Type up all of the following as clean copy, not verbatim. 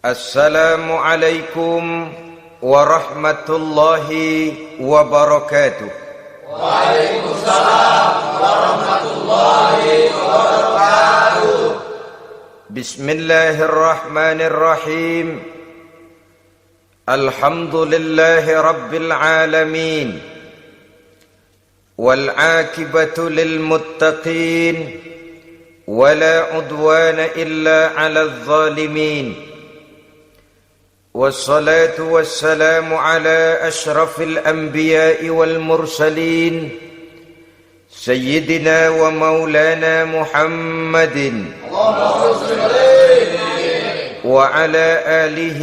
Assalamualaikum warahmatullahi wabarakatuh. Waalaikumsalam warahmatullahi wabarakatuh. Bismillahirrahmanirrahim. Alhamdulillahi rabbil alamin. Wal aqibatu lil muttaqin. Wala udwana illa 'alal zalimin. والصلاة والسلام على أشرف الأنبياء والمرسلين سيدنا ومولانا محمد وعلى آله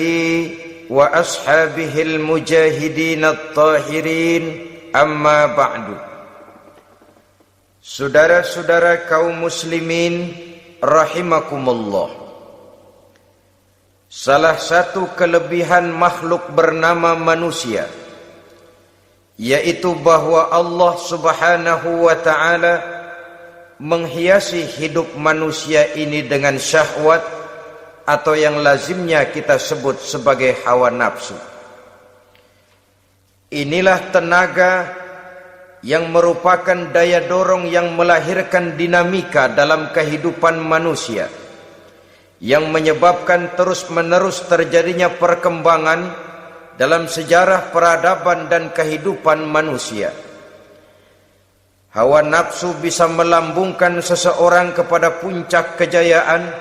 وأصحابه المجاهدين الطاهرين أما بعد. Saudara-saudara kaum muslimin rahimakumullah. Salah satu kelebihan makhluk bernama manusia, yaitu bahwa Allah subhanahu wa ta'ala menghiasi hidup manusia ini dengan syahwat atau yang lazimnya kita sebut sebagai hawa nafsu. Inilah tenaga yang merupakan daya dorong yang melahirkan dinamika dalam kehidupan manusia, yang menyebabkan terus-menerus terjadinya perkembangan dalam sejarah peradaban dan kehidupan manusia. Hawa nafsu bisa melambungkan seseorang kepada puncak kejayaan,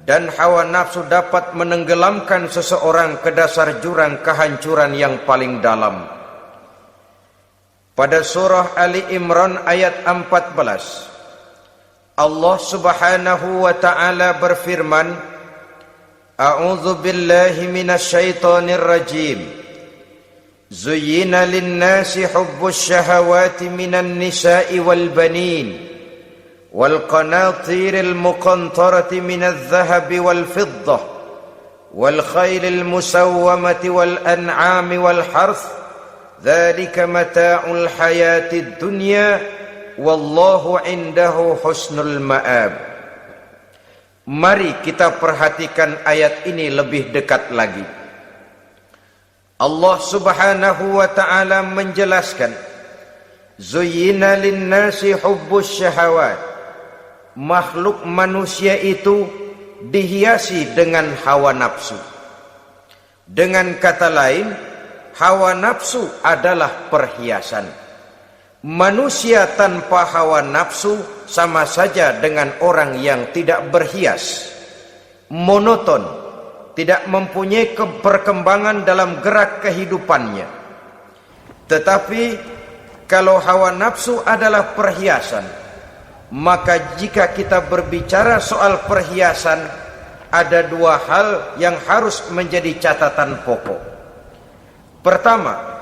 dan hawa nafsu dapat menenggelamkan seseorang ke dasar jurang kehancuran yang paling dalam. Pada surah Ali Imran ayat 14, Allah subhanahu wa ta'ala berfirman, A'udzu billahi minasyaitonir rajim. Zuyyina lin-nasi hubbus syahawati minan nisa'i wal banin wal qanatiril muqantarati minadh dhahabi wal fiddah wal khaylil musawwamati wal an'ami wal harth. Dzalika mata'ul hayatid dunya wallahu indahu husnul ma'ab. Mari kita perhatikan ayat ini lebih dekat lagi. Allah subhanahu wa ta'ala menjelaskan, Zuyyina linnasi hubbus syahawat. Makhluk manusia itu dihiasi dengan hawa nafsu. Dengan kata lain, hawa nafsu adalah perhiasan. Manusia tanpa hawa nafsu sama saja dengan orang yang tidak berhias, monoton, tidak mempunyai perkembangan dalam gerak kehidupannya. Tetapi kalau hawa nafsu adalah perhiasan, maka jika kita berbicara soal perhiasan, ada dua hal yang harus menjadi catatan pokok. Pertama,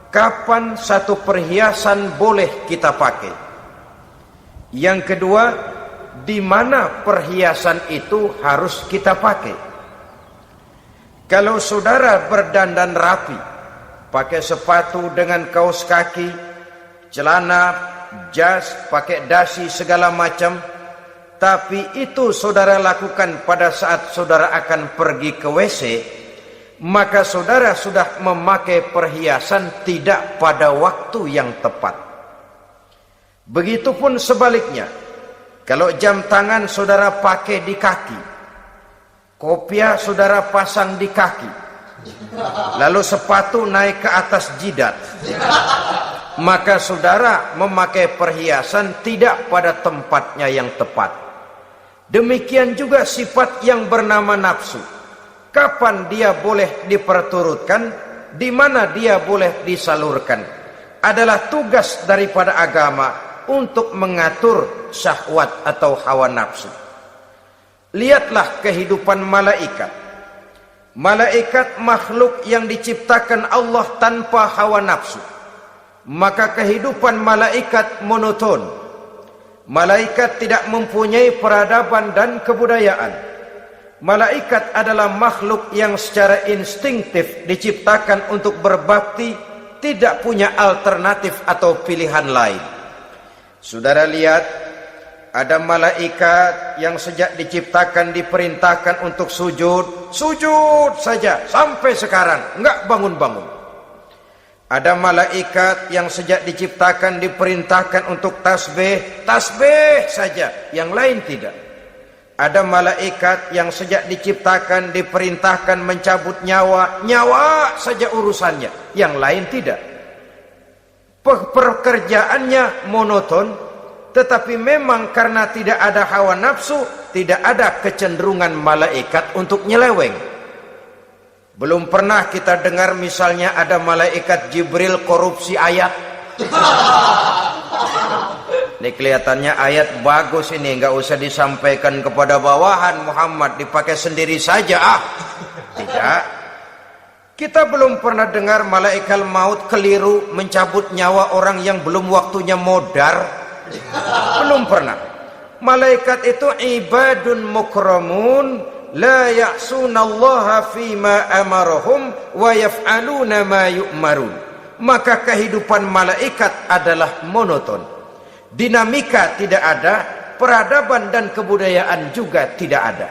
kapan satu perhiasan boleh kita pakai? Yang kedua, di mana perhiasan itu harus kita pakai? Kalau saudara berdandan rapi, pakai sepatu dengan kaos kaki, celana, jas, pakai dasi segala macam, tapi itu saudara lakukan pada saat saudara akan pergi ke WC, maka saudara sudah memakai perhiasan tidak pada waktu yang tepat. Begitupun sebaliknya, kalau jam tangan saudara pakai di kaki, kopiah saudara pasang di kaki, lalu sepatu naik ke atas jidat, maka saudara memakai perhiasan tidak pada tempatnya yang tepat. Demikian juga sifat yang bernama nafsu. Kapan dia boleh diperturutkan, di mana dia boleh disalurkan, adalah tugas daripada agama untuk mengatur syahwat atau hawa nafsu. Lihatlah kehidupan malaikat. Malaikat makhluk yang diciptakan Allah tanpa hawa nafsu. Maka kehidupan malaikat monoton. Malaikat tidak mempunyai peradaban dan kebudayaan. Malaikat adalah makhluk yang secara instinktif diciptakan untuk berbakti, tidak punya alternatif atau pilihan lain. Saudara lihat, ada malaikat yang sejak diciptakan diperintahkan untuk sujud, sujud saja sampai sekarang, enggak bangun-bangun. Ada malaikat yang sejak diciptakan diperintahkan untuk tasbih, tasbih saja, yang lain tidak. Ada malaikat yang sejak diciptakan diperintahkan mencabut nyawa, nyawa saja urusannya, yang lain tidak. Pekerjaannya monoton, tetapi memang karena tidak ada hawa nafsu, tidak ada kecenderungan malaikat untuk nyeleweng. Belum pernah kita dengar misalnya ada malaikat Jibril korupsi ayat. Ini kelihatannya ayat bagus ini, nggak usah disampaikan kepada bawahan Muhammad, dipakai sendiri saja. Tidak. Kita belum pernah dengar malaikat maut keliru mencabut nyawa orang yang belum waktunya modar. Belum pernah. Malaikat itu ibadun mukramun, la ya'sunallaha fima amarahum wa yaf'aluna ma yu'marun. Maka kehidupan malaikat adalah monoton. Dinamika tidak ada, peradaban dan kebudayaan juga tidak ada.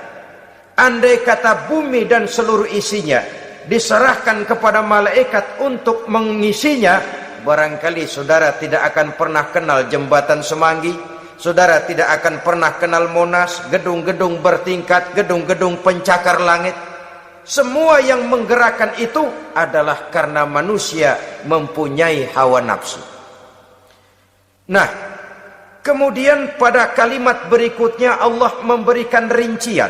Andai kata bumi dan seluruh isinya diserahkan kepada malaikat untuk mengisinya, barangkali saudara tidak akan pernah kenal jembatan Semanggi, saudara tidak akan pernah kenal Monas, gedung-gedung bertingkat, gedung-gedung pencakar langit. Semua yang menggerakkan itu adalah karena manusia mempunyai hawa nafsu. Nah, kemudian pada kalimat berikutnya Allah memberikan rincian.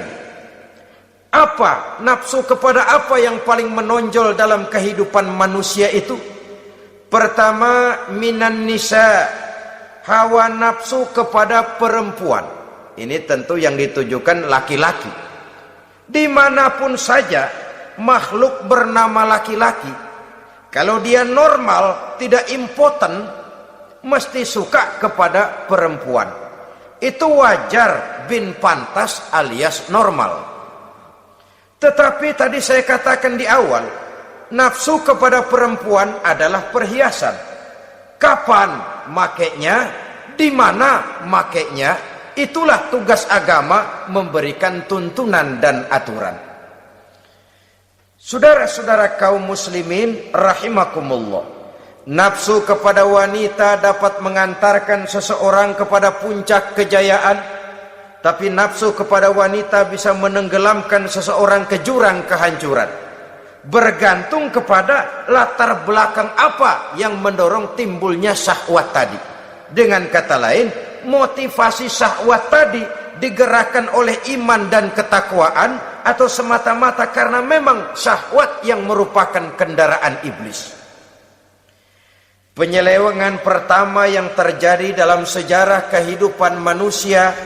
Apa nafsu kepada apa yang paling menonjol dalam kehidupan manusia itu? Pertama, minan nisa, hawa nafsu kepada perempuan. Ini tentu yang ditujukan laki-laki. Dimanapun saja makhluk bernama laki-laki, kalau dia normal, tidak impoten, mesti suka kepada perempuan. Itu wajar, bin pantas alias normal. Tetapi tadi saya katakan di awal, nafsu kepada perempuan adalah perhiasan. Kapan makainya, di mana makainya, itulah tugas agama memberikan tuntunan dan aturan. Saudara-saudara kaum muslimin rahimakumullah, nafsu kepada wanita dapat mengantarkan seseorang kepada puncak kejayaan, tapi nafsu kepada wanita bisa menenggelamkan seseorang ke jurang kehancuran. Bergantung kepada latar belakang apa yang mendorong timbulnya syahwat tadi. Dengan kata lain, motivasi syahwat tadi digerakkan oleh iman dan ketakwaan, atau semata-mata karena memang syahwat yang merupakan kendaraan iblis. Penyelewengan pertama yang terjadi dalam sejarah kehidupan manusia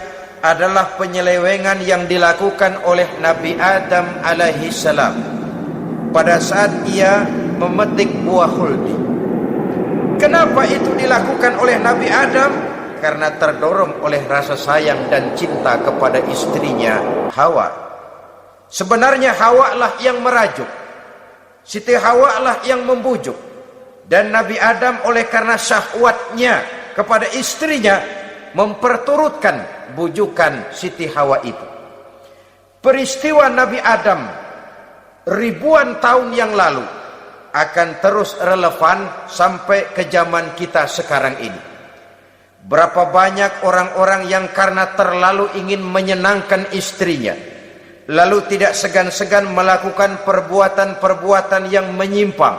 adalah penyelewengan yang dilakukan oleh Nabi Adam alaihi salam pada saat ia memetik buah khuldi. Kenapa itu dilakukan oleh Nabi Adam? Karena terdorong oleh rasa sayang dan cinta kepada istrinya Hawa. Sebenarnya Hawa lah yang merajuk, Siti Hawa lah yang membujuk, dan Nabi Adam oleh karena syahwatnya kepada istrinya memperturutkan bujukan Siti Hawa itu. Peristiwa Nabi Adam ribuan tahun yang lalu akan terus relevan sampai ke zaman kita sekarang ini. Berapa banyak orang-orang yang karena terlalu ingin menyenangkan istrinya, lalu tidak segan-segan melakukan perbuatan-perbuatan yang menyimpang,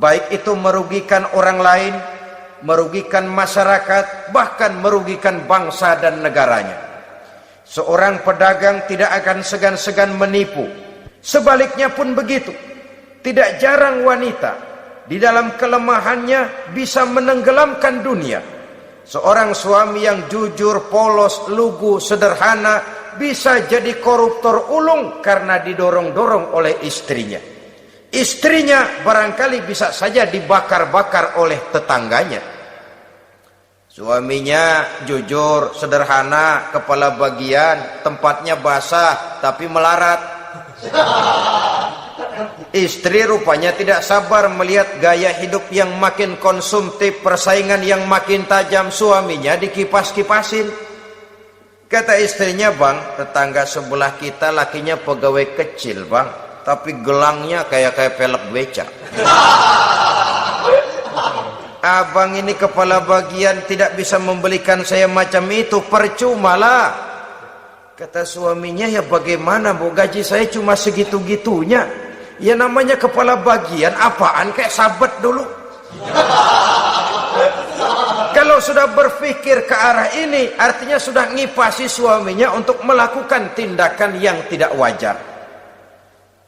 baik itu merugikan orang lain, merugikan masyarakat, bahkan merugikan bangsa dan negaranya. Seorang pedagang tidak akan segan-segan menipu. Sebaliknya pun begitu. Tidak jarang wanita di dalam kelemahannya bisa menenggelamkan dunia. Seorang suami yang jujur, polos, lugu, sederhana bisa jadi koruptor ulung karena didorong-dorong oleh istrinya. Istrinya barangkali bisa saja dibakar-bakar oleh tetangganya. Suaminya jujur, sederhana, kepala bagian, tempatnya basah, tapi melarat. Istri rupanya tidak sabar melihat gaya hidup yang makin konsumtif, persaingan yang makin tajam. Suaminya dikipas-kipasin. Kata istrinya, bang, tetangga sebelah kita lakinya pegawai kecil, bang, tapi gelangnya kayak pelek beca. Abang ini kepala bagian tidak bisa membelikan saya macam itu, percuma lah. Kata suaminya, ya bagaimana bu, gaji saya cuma segitu-gitunya. Ya namanya kepala bagian, apaan, kayak sabet dulu. Kalau sudah berpikir ke arah ini, artinya sudah ngipasi suaminya untuk melakukan tindakan yang tidak wajar.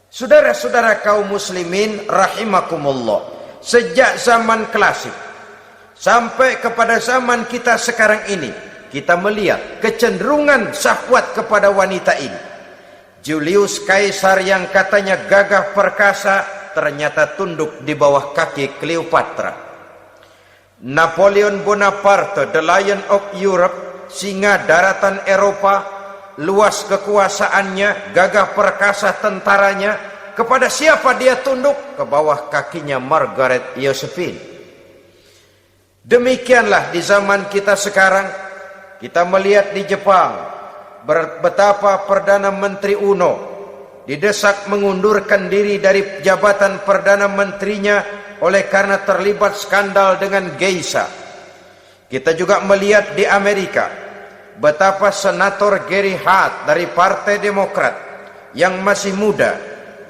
Saudara-saudara kaum muslimin rahimakumullah, sejak zaman klasik sampai kepada zaman kita sekarang ini, kita melihat kecenderungan syahwat kepada wanita ini. Julius Caesar yang katanya gagah perkasa ternyata tunduk di bawah kaki Cleopatra. Napoleon Bonaparte, the Lion of Europe, singa daratan Eropa, luas kekuasaannya, gagah perkasa tentaranya, kepada siapa dia tunduk? Ke bawah kakinya Margaret Josephine. Demikianlah di zaman kita sekarang, kita melihat di Jepang betapa Perdana Menteri Uno didesak mengundurkan diri dari jabatan Perdana Menterinya oleh karena terlibat skandal dengan geisha. Kita juga melihat di Amerika betapa Senator Gary Hart dari Partai Demokrat yang masih muda,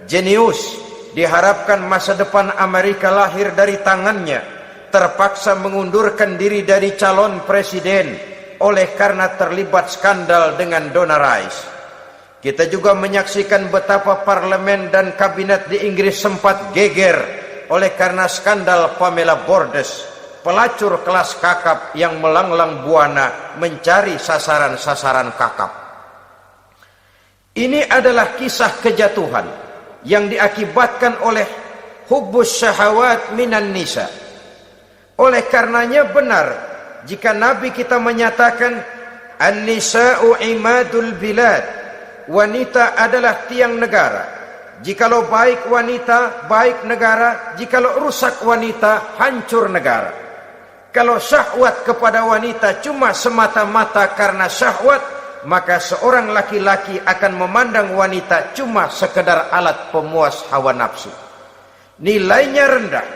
jenius, diharapkan masa depan Amerika lahir dari tangannya, terpaksa mengundurkan diri dari calon presiden oleh karena terlibat skandal dengan Donna Rice. Kita juga menyaksikan betapa parlemen dan kabinet di Inggris sempat geger oleh karena skandal Pamela Bordes, pelacur kelas kakap yang melanglang buana mencari sasaran-sasaran kakap. Ini adalah kisah kejatuhan yang diakibatkan oleh hubbus syahawat minan nisa. Oleh karenanya benar jika Nabi kita menyatakan an-nisa'u imadul bilad, wanita adalah tiang negara. Jikalau baik wanita, baik negara. Jikalau rusak wanita, hancur negara. Kalau syahwat kepada wanita cuma semata-mata karena syahwat, maka seorang laki-laki akan memandang wanita cuma sekedar alat pemuas hawa nafsu. Nilainya rendah.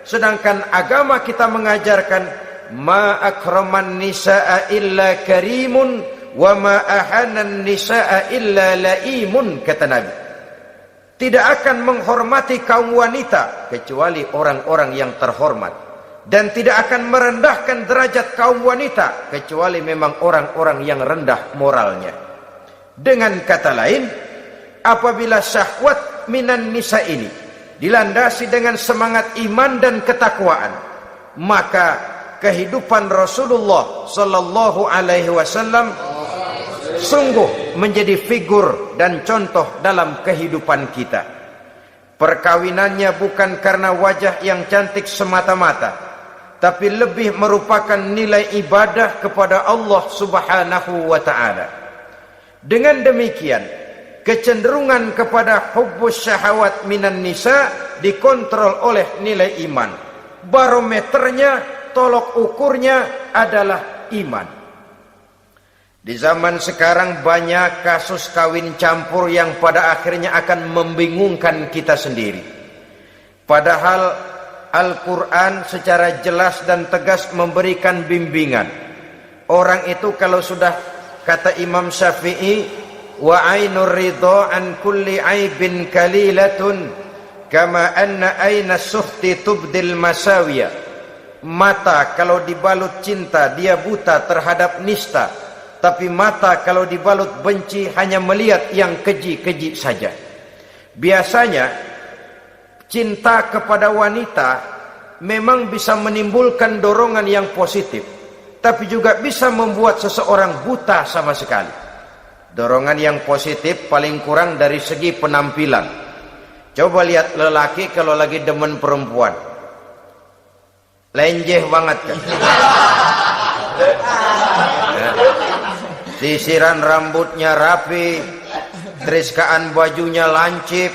Sedangkan agama kita mengajarkan ma akraman nisaa illa karimun wa ma ahanan nisaa illa laimun, kata Nabi. Tidak akan menghormati kaum wanita kecuali orang-orang yang terhormat, dan tidak akan merendahkan derajat kaum wanita kecuali memang orang-orang yang rendah moralnya. Dengan kata lain, apabila syahwat minan nisa ini dilandasi dengan semangat iman dan ketakwaan, maka kehidupan Rasulullah sallallahu alaihi wasallam sungguh menjadi figur dan contoh dalam kehidupan kita. Perkawinannya bukan karena wajah yang cantik semata-mata, tapi lebih merupakan nilai ibadah kepada Allah Subhanahu wa taala. Dengan demikian, kecenderungan kepada hubbus syahawat minan nisa dikontrol oleh nilai iman. Barometernya, tolok ukurnya adalah iman. Di zaman sekarang banyak kasus kawin campur yang pada akhirnya akan membingungkan kita sendiri. Padahal Al-Quran secara jelas dan tegas memberikan bimbingan. Orang itu kalau sudah, kata Imam Syafi'i, wa ainur ridha an kulli aibin kalilatun kama anna aina suhti tubdil masawiya. Mata kalau dibalut cinta dia buta terhadap nista, tapi mata kalau dibalut benci hanya melihat yang keji-keji saja. Biasanya cinta kepada wanita memang bisa menimbulkan dorongan yang positif, tapi juga bisa membuat seseorang buta sama sekali. Dorongan yang positif paling kurang dari segi penampilan. Coba lihat lelaki kalau lagi demen perempuan, lenjeh banget kan. Sisiran rambutnya rapi, Triskaan bajunya lancip,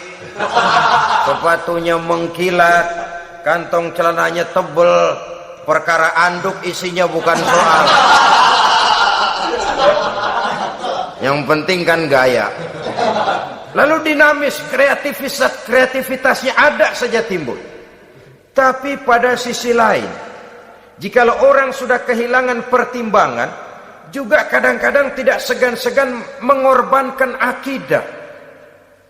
sepatunya mengkilat, kantong celananya tebel, perkara anduk isinya bukan soal. Yang penting kan gaya. Lalu dinamis, kreativitasnya ada saja timbul. Tapi pada sisi lain, jikalau orang sudah kehilangan pertimbangan, juga kadang-kadang tidak segan-segan mengorbankan akidah,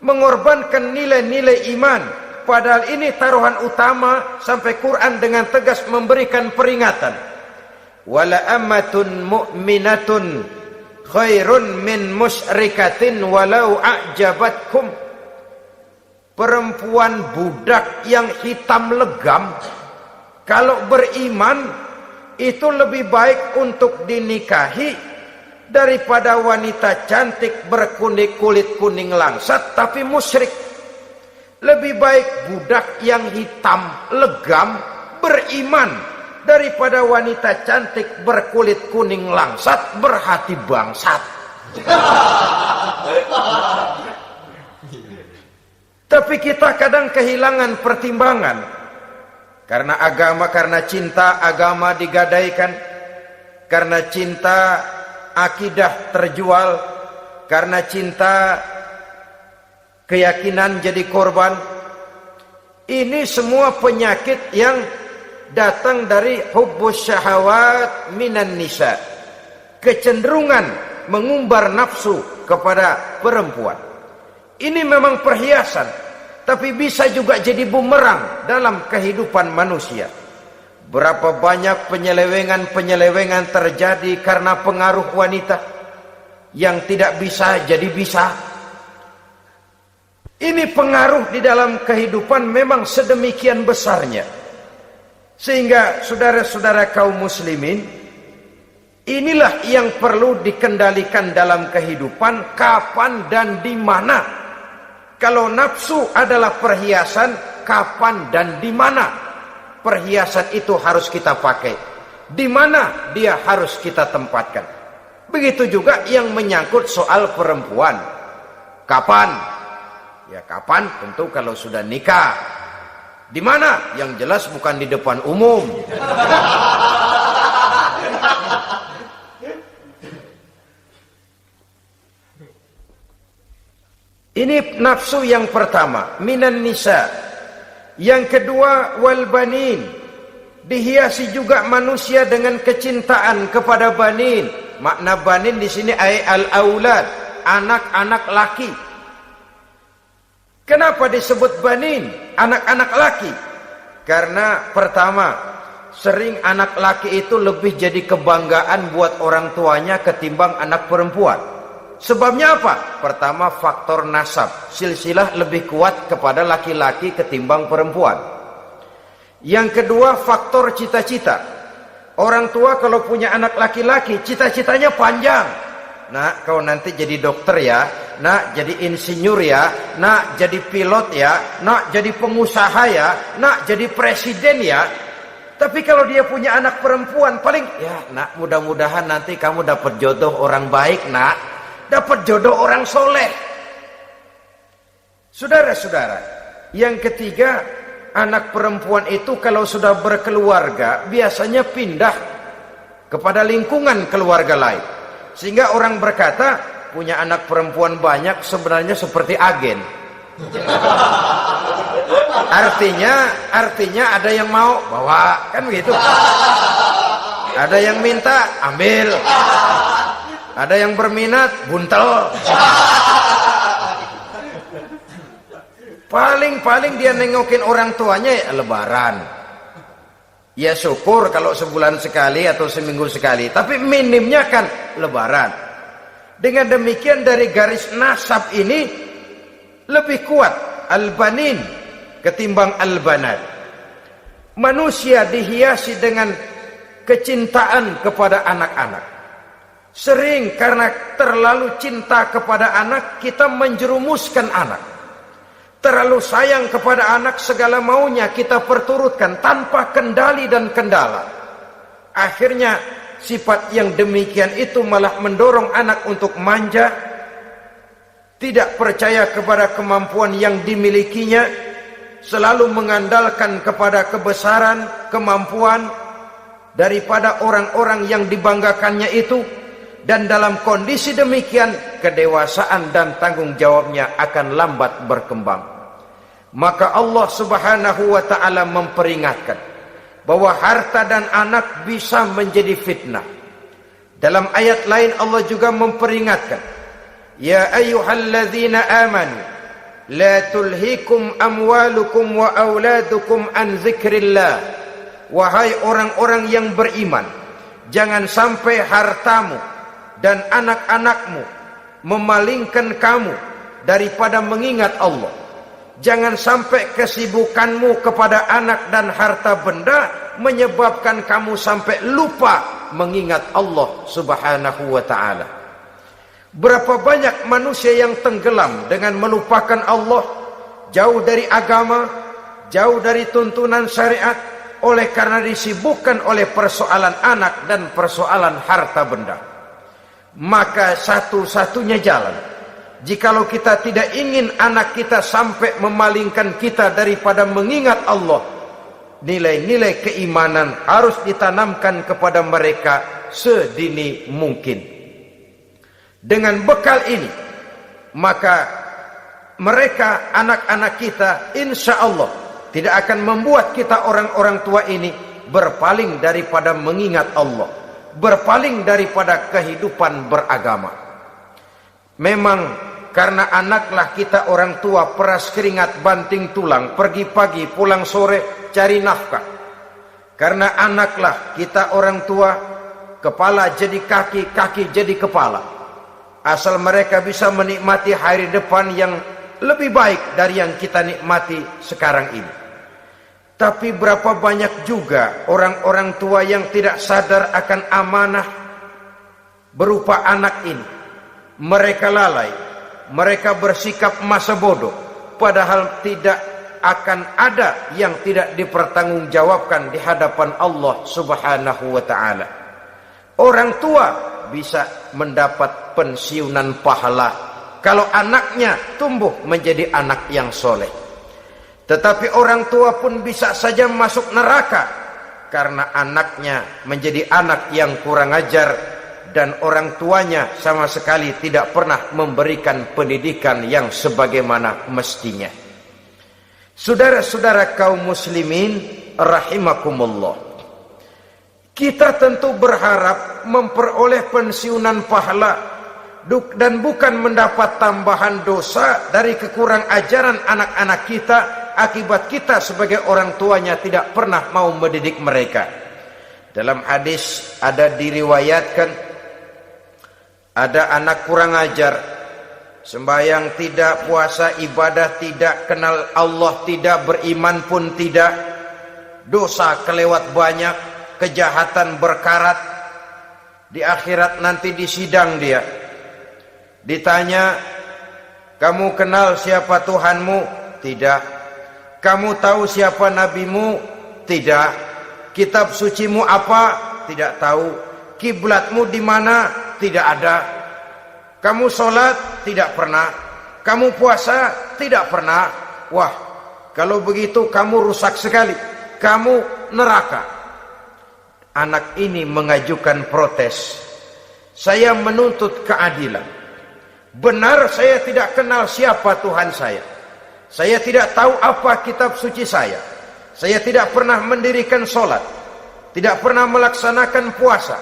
mengorbankan nilai-nilai iman. Padahal ini taruhan utama, sampai Quran dengan tegas memberikan peringatan. Wala ammatun mu'minatun khairun min musyrikatin walau a'jabatkum. Perempuan budak yang hitam legam, kalau beriman itu lebih baik untuk dinikahi daripada wanita cantik berkulit kuning langsat tapi musyrik. Lebih baik budak yang hitam legam beriman daripada wanita cantik berkulit kuning langsat berhati bangsat. Tapi kita kadang kehilangan pertimbangan. Karena agama, karena cinta agama digadaikan, karena cinta akidah terjual, karena cinta keyakinan jadi korban. Ini semua penyakit yang datang dari hubbus syahawat minan nisa, kecenderungan mengumbar nafsu kepada perempuan. Ini memang perhiasan, tapi bisa juga jadi bumerang dalam kehidupan manusia. Berapa banyak penyelewengan terjadi karena pengaruh wanita yang tidak bisa jadi bisa. Ini pengaruh di dalam kehidupan memang sedemikian besarnya, sehingga saudara-saudara kaum muslimin, inilah yang perlu dikendalikan dalam kehidupan, kapan dan di mana. Kalau nafsu adalah perhiasan, kapan dan di mana perhiasan itu harus kita pakai, di mana dia harus kita tempatkan. Begitu juga yang menyangkut soal perempuan. Kapan? Ya kapan tentu kalau sudah nikah. Di mana? Yang jelas bukan di depan umum. Ini nafsu yang pertama, minan nisa. Yang kedua, wal banin. Dihiasi juga manusia dengan kecintaan kepada banin. Makna banin di sini al aulad, anak-anak laki. Kenapa disebut banin, anak-anak laki? Karena pertama, sering anak laki itu lebih jadi kebanggaan buat orang tuanya ketimbang anak perempuan. Sebabnya apa? Pertama, faktor nasab, silsilah lebih kuat kepada laki-laki ketimbang perempuan. Yang kedua, faktor cita-cita. Orang tua kalau punya anak laki-laki, cita-citanya panjang. Nak, kau nanti jadi dokter ya, nak jadi insinyur ya, nak jadi pilot ya, nak jadi pengusaha ya, nak jadi presiden ya. Tapi kalau dia punya anak perempuan, paling ya nak, mudah-mudahan nanti kamu dapat jodoh orang baik nak, dapat jodoh orang soleh. Saudara-saudara, yang ketiga, anak perempuan itu kalau sudah berkeluarga biasanya pindah kepada lingkungan keluarga lain. Sehingga orang berkata, punya anak perempuan banyak sebenarnya seperti agen. Artinya ada yang mau bawa, kan begitu. Ada yang minta ambil, ada yang berminat buntel. Paling dia nengokin orang tuanya ya lebaran. Ya syukur kalau sebulan sekali atau seminggu sekali, tapi minimnya kan lebaran. Dengan demikian dari garis nasab ini lebih kuat al-banin ketimbang al-banat. Manusia dihiasi dengan kecintaan kepada anak-anak. Sering karena terlalu cinta kepada anak, kita menjerumuskan anak. Terlalu sayang kepada anak, segala maunya kita perturutkan tanpa kendali dan kendala. Akhirnya sifat yang demikian itu malah mendorong anak untuk manja, tidak percaya kepada kemampuan yang dimilikinya, selalu mengandalkan kepada kebesaran, kemampuan daripada orang-orang yang dibanggakannya itu, dan dalam kondisi demikian kedewasaan dan tanggung jawabnya akan lambat berkembang. Maka Allah Subhanahu wa taala memperingatkan bahwa harta dan anak bisa menjadi fitnah. Dalam ayat lain Allah juga memperingatkan, ya ayyuhalladzina amanu la tulhikum amwalukum wa auladukum an dzikrillah. Wahai orang-orang yang beriman, jangan sampai hartamu dan anak-anakmu memalingkan kamu daripada mengingat Allah. Jangan sampai kesibukanmu kepada anak dan harta benda menyebabkan kamu sampai lupa mengingat Allah Subhanahu wa ta'ala. Berapa banyak manusia yang tenggelam dengan melupakan Allah, jauh dari agama, jauh dari tuntunan syariat, oleh karena disibukkan oleh persoalan anak dan persoalan harta benda. Maka satu-satunya jalan, jikalau kita tidak ingin anak kita sampai memalingkan kita daripada mengingat Allah, nilai-nilai keimanan harus ditanamkan kepada mereka sedini mungkin. Dengan bekal ini, maka mereka, anak-anak kita, insya Allah tidak akan membuat kita orang-orang tua ini berpaling daripada mengingat Allah, berpaling daripada kehidupan beragama. Memang karena anaklah kita orang tua peras keringat banting tulang, pergi pagi pulang sore cari nafkah. Karena anaklah kita orang tua kepala jadi kaki, kaki jadi kepala. Asal mereka bisa menikmati hari depan yang lebih baik dari yang kita nikmati sekarang ini. Tapi berapa banyak juga orang-orang tua yang tidak sadar akan amanah berupa anak ini. Mereka lalai, mereka bersikap masa bodoh, padahal tidak akan ada yang tidak dipertanggungjawabkan di hadapan Allah Subhanahu wa ta'ala. Orang tua bisa mendapat pensiunan pahala kalau anaknya tumbuh menjadi anak yang soleh. Tetapi orang tua pun bisa saja masuk neraka karena anaknya menjadi anak yang kurang ajar dan orang tuanya sama sekali tidak pernah memberikan pendidikan yang sebagaimana mestinya. Saudara-saudara kaum muslimin rahimakumullah, kita tentu berharap memperoleh pensiunan pahala dan bukan mendapat tambahan dosa dari kekurang ajaran anak-anak kita akibat kita sebagai orang tuanya tidak pernah mau mendidik mereka. Dalam hadis ada diriwayatkan, ada anak kurang ajar, sembahyang tidak, puasa ibadah tidak, kenal Allah tidak, beriman pun tidak, dosa kelewat banyak, kejahatan berkarat. Di akhirat nanti disidang dia, ditanya, kamu kenal siapa Tuhanmu? Tidak. Kamu tahu siapa nabimu? Tidak. Kitab sucimu apa? Tidak tahu. Kiblatmu di mana? Tidak ada. Kamu sholat? Tidak pernah. Kamu puasa? Tidak pernah. Wah, kalau begitu kamu rusak sekali. Kamu neraka. Anak ini mengajukan protes. Saya menuntut keadilan. Benar saya tidak kenal siapa Tuhan saya. Saya tidak tahu apa kitab suci saya. Saya tidak pernah mendirikan sholat, tidak pernah melaksanakan puasa.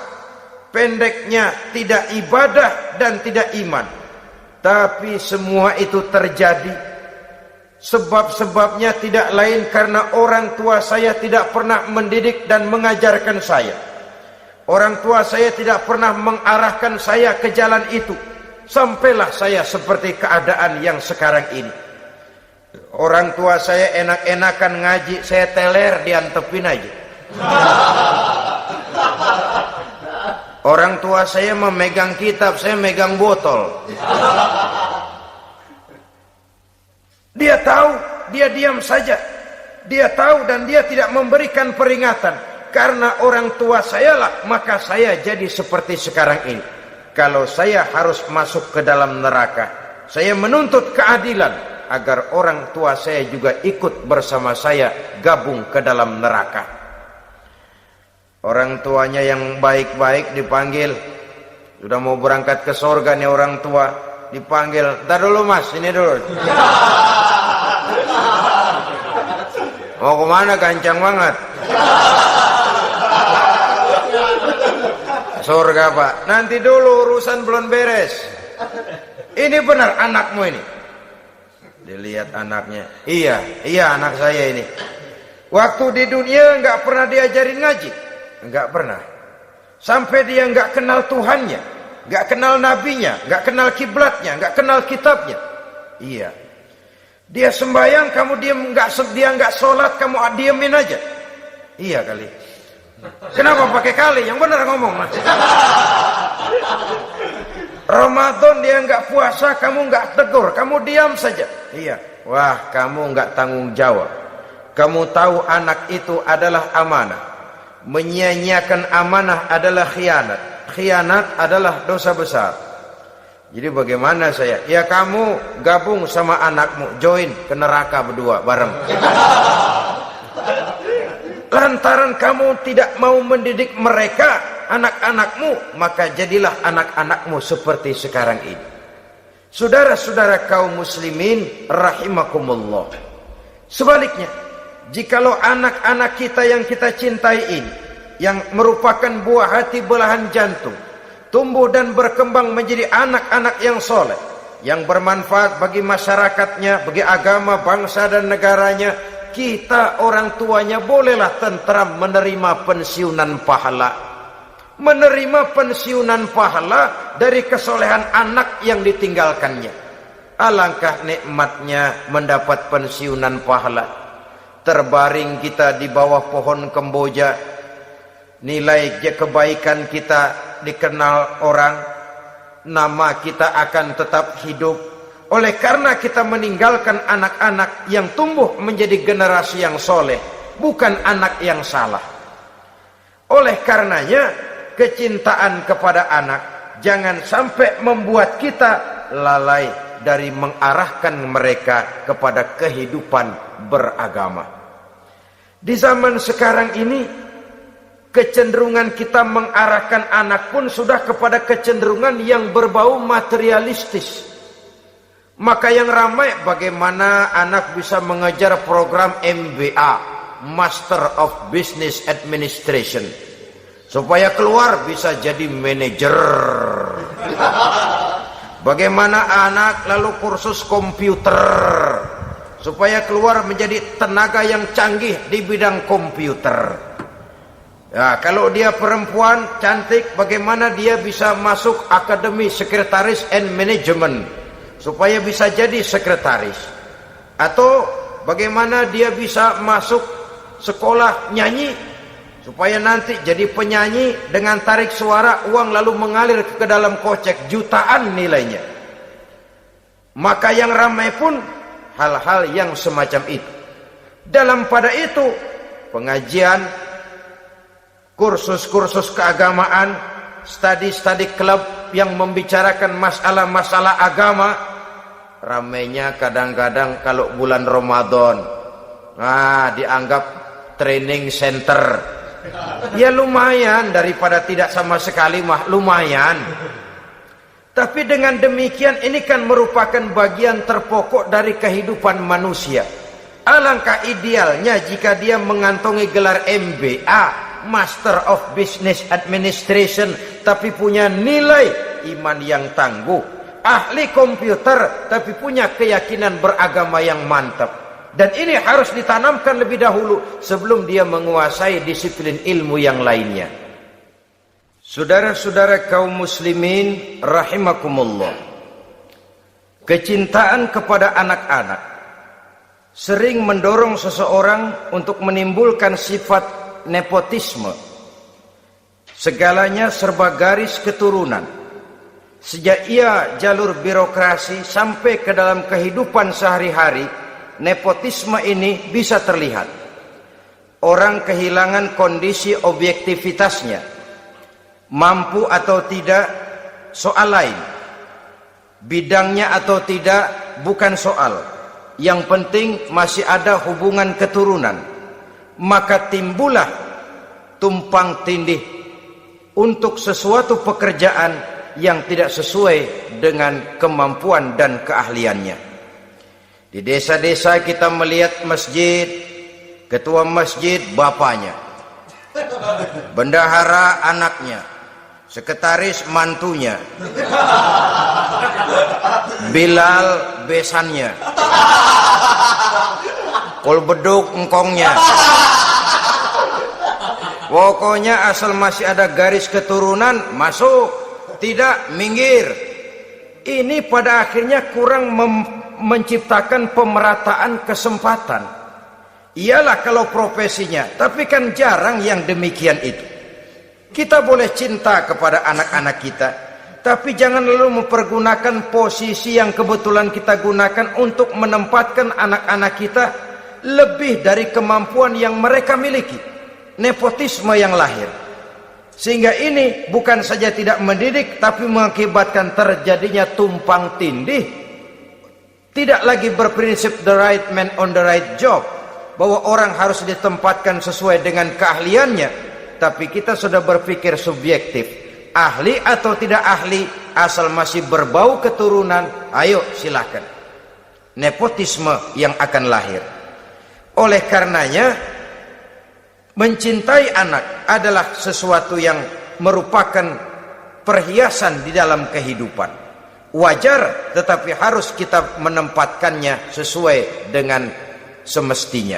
Pendeknya tidak ibadah dan tidak iman. Tapi semua itu terjadi sebab-sebabnya tidak lain karena orang tua saya tidak pernah mendidik dan mengajarkan saya. Orang tua saya tidak pernah mengarahkan saya ke jalan itu. Sampailah saya seperti keadaan yang sekarang ini. Orang tua saya enak-enakan ngaji, saya teler diantepin aja. Orang tua saya memegang kitab, saya megang botol. Dia tahu, dia diam saja. Dia tahu dan dia tidak memberikan peringatan. Karena orang tua saya lah, maka saya jadi seperti sekarang ini. Kalau saya harus masuk ke dalam neraka, saya menuntut keadilan agar orang tua saya juga ikut bersama saya gabung ke dalam neraka. Orang tuanya yang baik-baik dipanggil, sudah mau berangkat ke surga nih orang tua, dipanggil, "Ntar dulu mas, ini dulu." "Mau kemana, gancang banget?" "Surga pak." "Nanti dulu, urusan belum beres." "Ini benar anakmu ini?" Dilihat anaknya, iya anak saya ini. "Waktu di dunia nggak pernah diajarin ngaji?" "Nggak pernah." "Sampai dia nggak kenal Tuhannya, nggak kenal nabinya, nggak kenal kiblatnya, nggak kenal kitabnya?" "Iya." "Dia sembahyang, kamu dia nggak sholat, kamu diemin aja?" "Iya kali." "Kenapa pakai kali? Yang benar ngomong mas." "Ramadan dia nggak puasa, kamu nggak tegur, kamu diam saja." "Iya." "Wah, kamu nggak tanggung jawab. Kamu tahu anak itu adalah amanah. Menyia-nyiakan amanah adalah khianat. Khianat adalah dosa besar. Jadi bagaimana saya?" "Ya kamu gabung sama anakmu, join ke neraka berdua bareng." "Lantaran kamu tidak mau mendidik mereka, anak-anakmu, maka jadilah anak-anakmu seperti sekarang ini." Saudara-saudara kaum muslimin rahimakumullah, sebaliknya, jikalau anak-anak kita yang kita cintai ini, yang merupakan buah hati belahan jantung, tumbuh dan berkembang menjadi anak-anak yang soleh, yang bermanfaat bagi masyarakatnya, bagi agama, bangsa dan negaranya, kita orang tuanya bolehlah tentram menerima pensiunan pahala. Menerima pensiunan pahala dari kesolehan anak yang ditinggalkannya. Alangkah nikmatnya mendapat pensiunan pahala. Terbaring kita di bawah pohon kemboja, nilai kebaikan kita dikenal orang, nama kita akan tetap hidup. Oleh karena kita meninggalkan anak-anak yang tumbuh menjadi generasi yang soleh, bukan anak yang salah. Oleh karenanya, kecintaan kepada anak jangan sampai membuat kita lalai dari mengarahkan mereka kepada kehidupan beragama. Di zaman sekarang ini, kecenderungan kita mengarahkan anak pun sudah kepada kecenderungan yang berbau materialistis. Maka yang ramai bagaimana anak bisa mengejar program MBA, Master of Business Administration, supaya keluar bisa jadi manajer. Bagaimana anak lalu kursus komputer, supaya keluar menjadi tenaga yang canggih di bidang komputer. Ya, kalau dia perempuan cantik, bagaimana dia bisa masuk Akademi Sekretaris and Management, supaya bisa jadi sekretaris. Atau bagaimana dia bisa masuk sekolah nyanyi, supaya nanti jadi penyanyi dengan tarik suara, uang lalu mengalir ke dalam kocek jutaan nilainya. Maka yang ramai pun hal-hal yang semacam itu. Dalam pada itu, pengajian, kursus-kursus keagamaan, studi-studi klub yang membicarakan masalah-masalah agama, ramainya kadang-kadang kalau bulan Ramadan, dianggap training center. Ya lumayan, daripada tidak sama sekali mah lumayan. Tapi dengan demikian ini kan merupakan bagian terpokok dari kehidupan manusia. Alangkah idealnya jika dia mengantongi gelar MBA, Master of Business Administration, tapi punya nilai iman yang tangguh, ahli komputer tapi punya keyakinan beragama yang mantap. Dan ini harus ditanamkan lebih dahulu sebelum dia menguasai disiplin ilmu yang lainnya. Saudara-saudara kaum muslimin rahimakumullah, kecintaan kepada anak-anak sering mendorong seseorang untuk menimbulkan sifat nepotisme. Segalanya serba garis keturunan. Sejak ia jalur birokrasi sampai ke dalam kehidupan sehari-hari, nepotisme ini bisa terlihat. Orang kehilangan kondisi objektivitasnya. Mampu atau tidak soal lain. bidangnya atau tidak bukan soal. Yang penting masih ada hubungan keturunan. Maka timbullah tumpang tindih untuk sesuatu pekerjaan yang tidak sesuai dengan kemampuan dan keahliannya. Di desa-desa kita melihat masjid, ketua masjid bapaknya, bendahara anaknya, sekretaris mantunya, Bilal besannya, kol beduk engkongnya. Pokoknya asal masih ada garis keturunan masuk, tidak minggir. Ini pada akhirnya kurang menciptakan pemerataan kesempatan. Iyalah kalau profesinya, tapi kan jarang yang demikian itu. Kita boleh cinta kepada anak-anak kita, tapi jangan lalu mempergunakan posisi yang kebetulan kita gunakan untuk menempatkan anak-anak kita lebih dari kemampuan yang mereka miliki. Nepotisme yang lahir, sehingga ini bukan saja tidak mendidik, tapi mengakibatkan terjadinya tumpang tindih. Tidak lagi berprinsip the right man on the right job, bahwa orang harus ditempatkan sesuai dengan keahliannya, tapi kita sudah berpikir subjektif, ahli atau tidak ahli, asal masih berbau keturunan, ayo silakan. Nepotisme yang akan lahir. Oleh karenanya, mencintai anak adalah sesuatu yang merupakan perhiasan di dalam kehidupan. Wajar, tetapi harus kita menempatkannya sesuai dengan semestinya.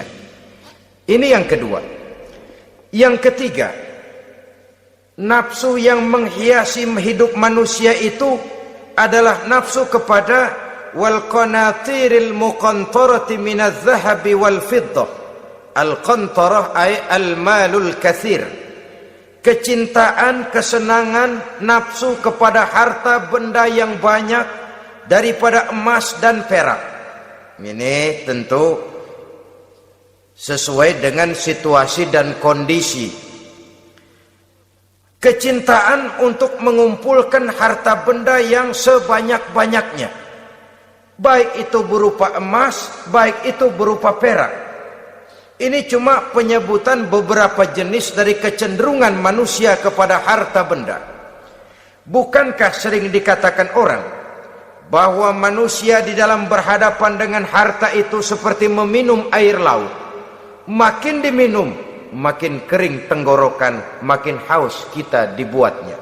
Ini yang kedua. Yang ketiga, nafsu yang menghiasi hidup manusia itu adalah nafsu kepada wal qanatiril muqantarati minadz zahabi wal fiddah. Al-qantarah ay al-malul kathir. Kecintaan, kesenangan, nafsu kepada harta benda yang banyak daripada emas dan perak. Ini tentu sesuai dengan situasi dan kondisi. Kecintaan untuk mengumpulkan harta benda yang sebanyak-banyaknya, baik itu berupa emas, baik itu berupa perak. Ini cuma penyebutan beberapa jenis dari kecenderungan manusia kepada harta benda. Bukankah sering dikatakan orang bahwa manusia di dalam berhadapan dengan harta itu seperti meminum air laut. Makin diminum, makin kering tenggorokan, makin haus kita dibuatnya.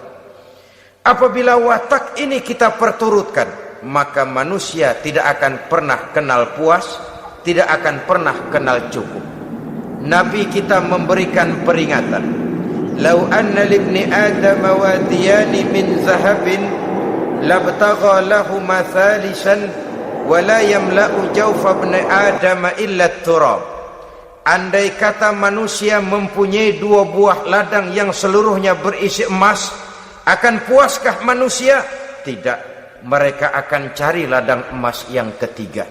Apabila watak ini kita perturutkan, maka manusia tidak akan pernah kenal puas, tidak akan pernah kenal cukup. Nabi kita memberikan peringatan, "Lau anna libni Adam wadiyani min zahabin labtagha lahuma thalisan wa la yamla'u jawfa ibni Adam illa turab." Andai kata manusia mempunyai dua buah ladang yang seluruhnya berisi emas, akan puaskah manusia? Tidak, mereka akan cari ladang emas yang ketiga.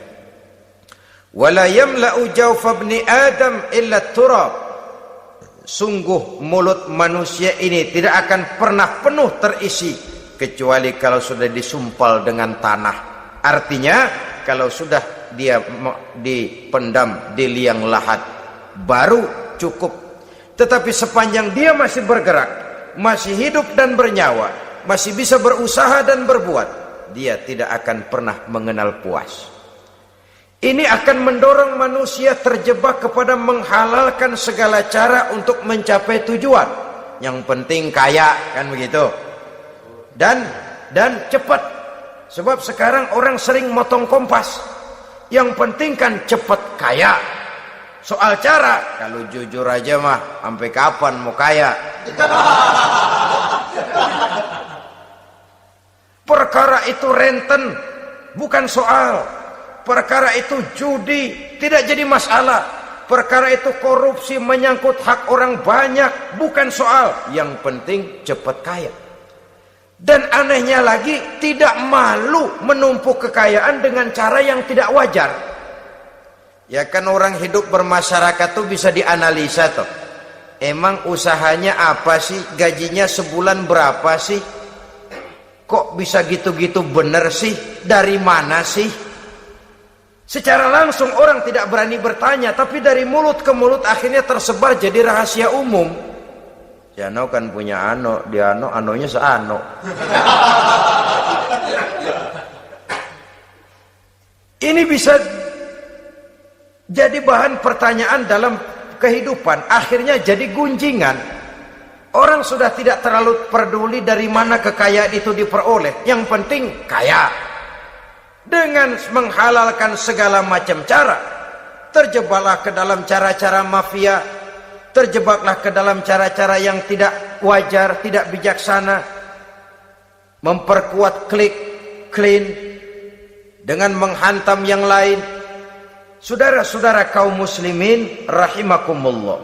Wala yamla'u jawfa ibni Adam illa turab. Sungguh mulut manusia ini tidak akan pernah penuh terisi kecuali kalau sudah disumpal dengan tanah. Artinya kalau sudah dia dipendam di liang lahat baru cukup. Tetapi sepanjang dia masih bergerak, masih hidup dan bernyawa, masih bisa berusaha dan berbuat, dia tidak akan pernah mengenal puas. Ini akan mendorong manusia terjebak kepada menghalalkan segala cara untuk mencapai tujuan. Yang penting kaya, kan begitu. Dan cepat. Sebab sekarang orang sering motong kompas. Yang penting kan cepat kaya. Soal cara, kalau jujur aja mah, sampai kapan mau kaya? Perkara itu renten, bukan soal. Perkara itu judi, tidak jadi masalah. Perkara itu korupsi, menyangkut hak orang banyak, bukan soal. Yang penting cepat kaya. Dan anehnya lagi, tidak malu menumpuk kekayaan dengan cara yang tidak wajar. Ya kan orang hidup bermasyarakat tuh bisa dianalisa tuh. Emang usahanya apa sih? Gajinya sebulan berapa sih? Kok bisa gitu-gitu bener sih? Dari mana sih? Secara langsung orang tidak berani bertanya, tapi dari mulut ke mulut akhirnya tersebar jadi rahasia umum. Si Ano kan punya ano, dia anonya seano. Ini bisa jadi bahan pertanyaan dalam kehidupan, akhirnya jadi gunjingan. Orang sudah tidak terlalu peduli dari mana kekayaan itu diperoleh, yang penting kaya. Dengan menghalalkan segala macam cara, terjebaklah ke dalam cara-cara mafia, terjebaklah ke dalam cara-cara yang tidak wajar, tidak bijaksana, memperkuat klik, clean, dengan menghantam yang lain. Saudara-saudara kaum muslimin rahimakumullah,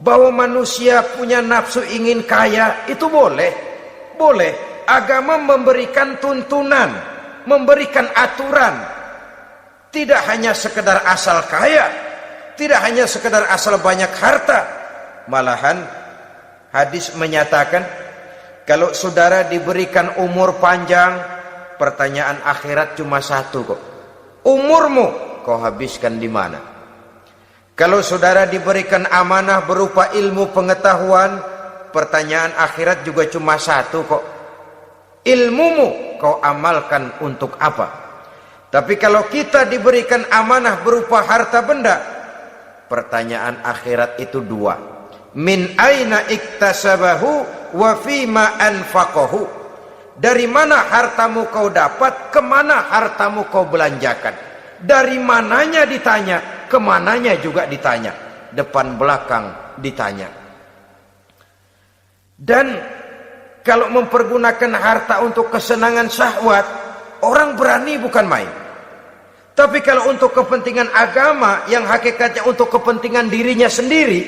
bahwa manusia punya nafsu ingin kaya itu boleh. Agama memberikan tuntunan, memberikan aturan. Tidak hanya sekedar asal kaya, tidak hanya sekedar asal banyak harta. Malahan hadis menyatakan, kalau saudara diberikan umur panjang, pertanyaan akhirat cuma satu kok. Umurmu kau habiskan di mana? Kalau saudara diberikan amanah berupa ilmu pengetahuan, pertanyaan akhirat juga cuma satu kok. Ilmumu kau amalkan untuk apa? Tapi kalau kita diberikan amanah berupa harta benda, pertanyaan akhirat itu dua. Min aina iktasabahu wa fima anfaqahu. Dari mana hartamu kau dapat, kemana hartamu kau belanjakan. Dari mananya ditanya, kemananya juga ditanya, depan belakang ditanya. Dan kalau mempergunakan harta untuk kesenangan syahwat, orang berani bukan main. Tapi kalau untuk kepentingan agama, yang hakikatnya untuk kepentingan dirinya sendiri,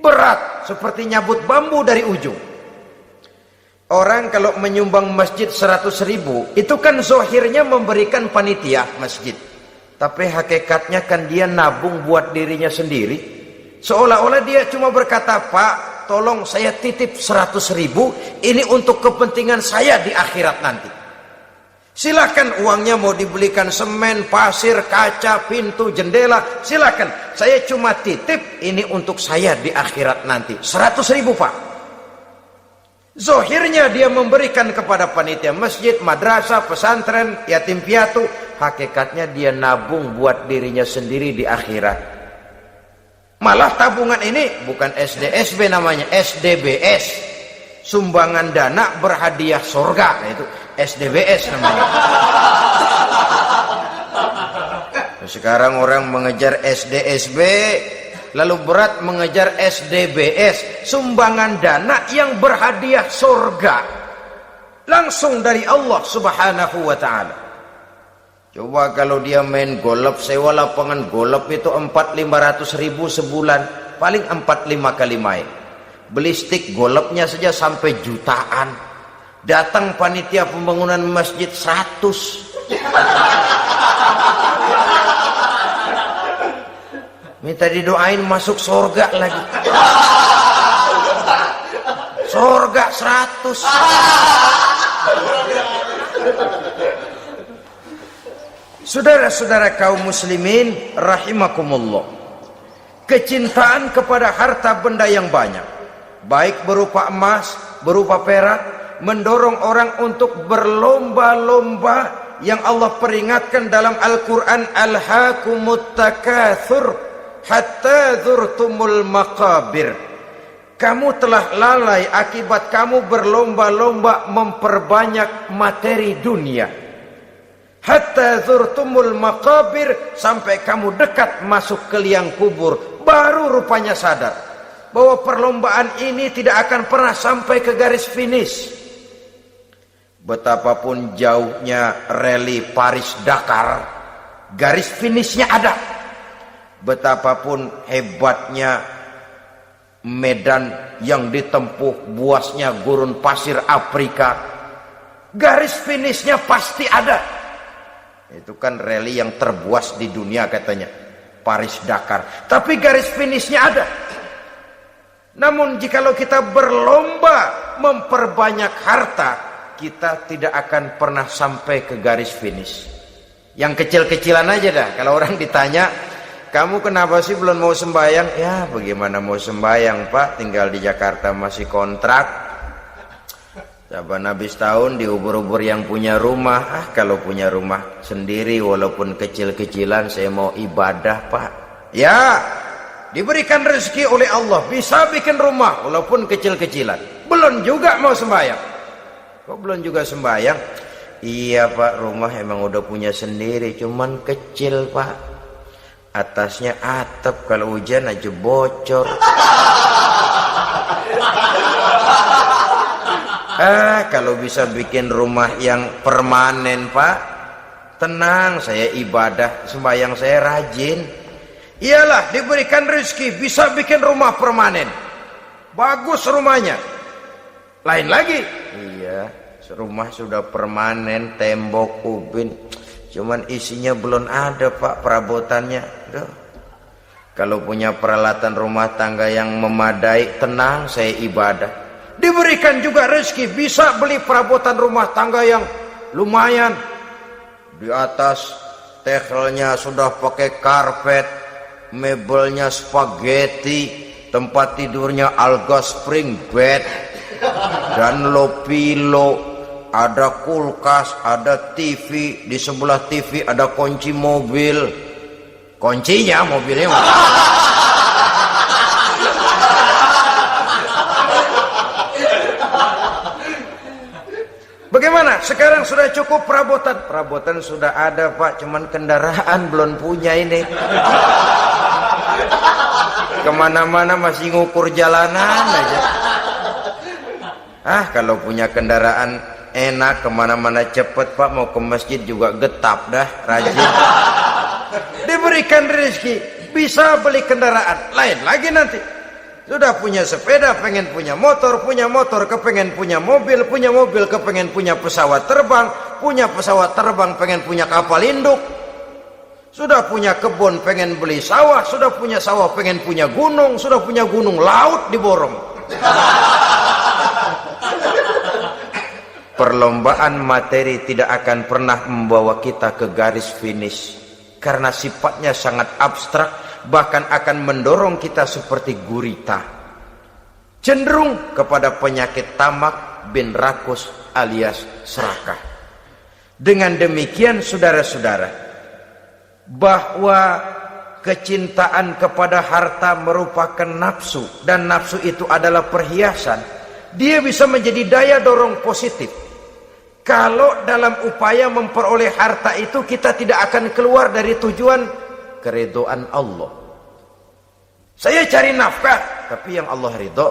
berat seperti nyabut bambu dari ujung. Orang kalau menyumbang masjid 100.000, itu kan zohirnya memberikan panitia masjid, tapi hakikatnya kan dia nabung buat dirinya sendiri. Seolah-olah dia cuma berkata, Pak, tolong saya titip 100.000, ini untuk kepentingan saya di akhirat nanti. Silakan uangnya mau dibelikan semen, pasir, kaca, pintu, jendela, silakan. Saya cuma titip, ini untuk saya di akhirat nanti. 100.000 Pak. Zohirnya dia memberikan kepada panitia masjid, madrasah, pesantren, yatim piatu. Hakikatnya dia nabung buat dirinya sendiri di akhirat. Malah tabungan ini bukan SDSB namanya, SDBS. Sumbangan dana berhadiah surga. Nah, itu SDBS namanya. Sekarang orang mengejar SDSB, lalu berat mengejar SDBS, sumbangan dana yang berhadiah surga langsung dari Allah Subhanahu wa ta'ala. Coba kalau dia main golf, sewa lapangan golf itu 400-500 ribu sebulan, paling 4-5 kali main. Beli stick golfnya saja sampai jutaan. Datang panitia pembangunan masjid 100. Minta didoain masuk surga lagi. Surga 100. Saudara-saudara kaum muslimin rahimakumullah, kecintaan kepada harta benda yang banyak, baik berupa emas, berupa perak, mendorong orang untuk berlomba-lomba yang Allah peringatkan dalam Al-Quran, alhaakumut takatsur hatta zurtumul maqabir. Kamu telah lalai akibat kamu berlomba-lomba memperbanyak materi dunia. Hatta zurtumul maqabir, sampai kamu dekat masuk ke liang kubur, baru rupanya sadar bahwa perlombaan ini tidak akan pernah sampai ke garis finish. Betapapun jauhnya rally Paris-Dakar, garis finishnya ada. Betapapun hebatnya medan yang ditempuh, buasnya gurun pasir Afrika, garis finishnya pasti ada. Itu kan rally yang terbuas di dunia katanya, Paris-Dakar. Tapi garis finishnya ada. Namun jikalau kita berlomba memperbanyak harta, kita tidak akan pernah sampai ke garis finish. Yang kecil-kecilan aja dah. Kalau orang ditanya, kamu kenapa sih belum mau sembahyang? Ya bagaimana mau sembahyang Pak, tinggal di Jakarta masih kontrak. Saban habis tahun diubur-ubur yang punya rumah. Kalau punya rumah sendiri walaupun kecil-kecilan, saya mau ibadah Pak. Ya, diberikan rezeki oleh Allah, bisa bikin rumah walaupun kecil-kecilan. Belum juga mau sembahyang. Kok belum juga sembahyang? Iya Pak, rumah emang udah punya sendiri, cuman kecil Pak. Atasnya atap, kalau hujan aja bocor. Kalau bisa bikin rumah yang permanen Pak, tenang, saya ibadah, sembahyang saya rajin. Iyalah, diberikan rezeki bisa bikin rumah permanen, bagus rumahnya. Lain lagi, iya, rumah sudah permanen, tembok, ubin, cuman isinya belum ada Pak, perabotannya. Duh. Kalau punya peralatan rumah tangga yang memadai, tenang, saya ibadah. Diberikan juga rezeki bisa beli perabotan rumah tangga yang lumayan. Di atas tehelnya sudah pakai karpet, mebelnya spaghetti, tempat tidurnya alga spring bed dan low pillow, ada kulkas, ada TV, di sebelah TV ada kunci mobil. Kuncinya mobilnya bagaimana? Sekarang sudah cukup perabotan. Perabotan sudah ada Pak, cuman kendaraan belum punya ini. Kemana-mana masih ngukur jalanan aja. Kalau punya kendaraan enak, kemana-mana cepet Pak, mau ke masjid juga getap dah, rajin. Diberikan rezeki bisa beli kendaraan. Lain lagi nanti. Sudah punya sepeda, pengen punya motor kepengen punya mobil kepengen punya pesawat terbang pengen punya kapal induk. Sudah punya kebun, pengen beli sawah, sudah punya sawah, pengen punya gunung, sudah punya gunung, laut diborong. Perlombaan materi tidak akan pernah membawa kita ke garis finish, karena sifatnya sangat abstrak, bahkan akan mendorong kita seperti gurita, cenderung kepada penyakit tamak bin rakus alias serakah. Dengan demikian saudara-saudara, bahwa kecintaan kepada harta merupakan nafsu, dan nafsu itu adalah perhiasan, dia bisa menjadi daya dorong positif. Kalau dalam upaya memperoleh harta itu kita tidak akan keluar dari tujuan keridhaan Allah. Saya cari nafkah tapi yang Allah ridho.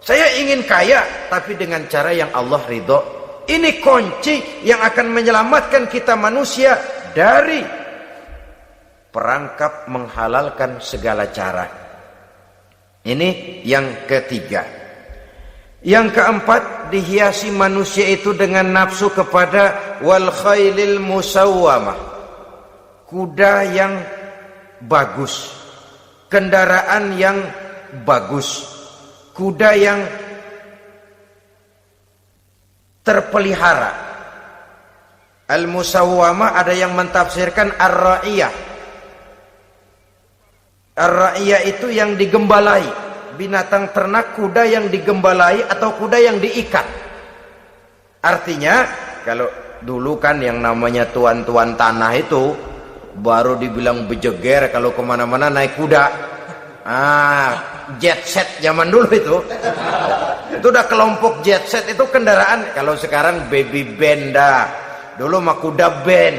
Saya ingin kaya tapi dengan cara yang Allah ridho. Ini kunci yang akan menyelamatkan kita manusia dari perangkap menghalalkan segala cara. Ini yang ketiga. Yang keempat, dihiasi manusia itu dengan nafsu kepada wal khailil musawwamah, kuda yang bagus, kendaraan yang bagus, kuda yang terpelihara. Al-musawwamah ada yang mentafsirkan ar-ra'iyah. Ar-ra'iyah itu yang digembalai, binatang ternak, kuda yang digembalai atau kuda yang diikat. Artinya kalau dulu kan yang namanya tuan-tuan tanah itu baru dibilang bejeger kalau kemana-mana naik kuda. Jet set zaman dulu itu udah kelompok jet set, itu kendaraan. Kalau sekarang baby band dah, dulu mah kuda band.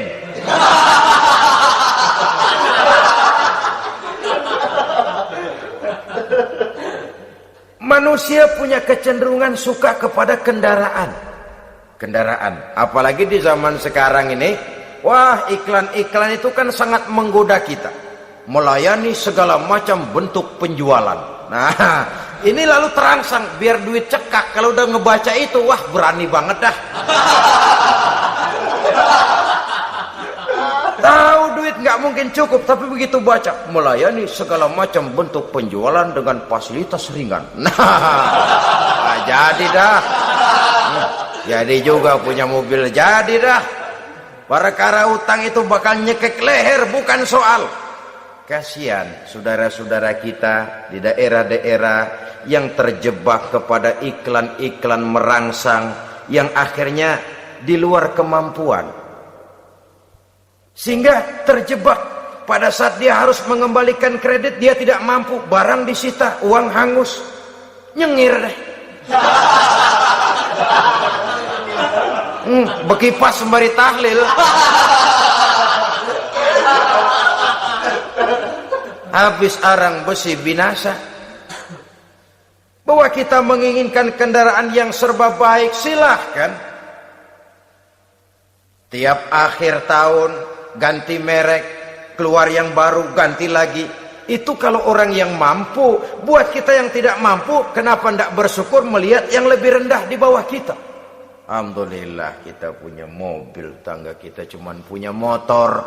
Manusia punya kecenderungan suka kepada kendaraan. Apalagi di zaman sekarang ini, wah, iklan-iklan itu kan sangat menggoda kita, melayani segala macam bentuk penjualan. Nah, ini lalu terangsang biar duit cekak. Kalau udah ngebaca itu, wah, berani banget dah. Tahu duit nggak mungkin cukup, tapi begitu baca melayani segala macam bentuk penjualan dengan fasilitas ringan. Nah, jadi dah. Jadi juga punya mobil, jadi dah. Perkara utang itu bakal nyekek leher, bukan soal. Kasihan saudara-saudara kita di daerah-daerah yang terjebak kepada iklan-iklan merangsang yang akhirnya di luar kemampuan, sehingga terjebak. Pada saat dia harus mengembalikan kredit, dia tidak mampu, barang disita, uang hangus, nyengir deh. Bekipas sembari tahlil. Habis arang besi binasa. Bahwa kita menginginkan kendaraan yang serba baik, silahkan. Tiap akhir tahun ganti merek, keluar yang baru, ganti lagi. Itu kalau orang yang mampu. Buat kita yang tidak mampu, kenapa tidak bersyukur melihat yang lebih rendah di bawah kita? Alhamdulillah kita punya mobil, tangga kita cuman punya motor.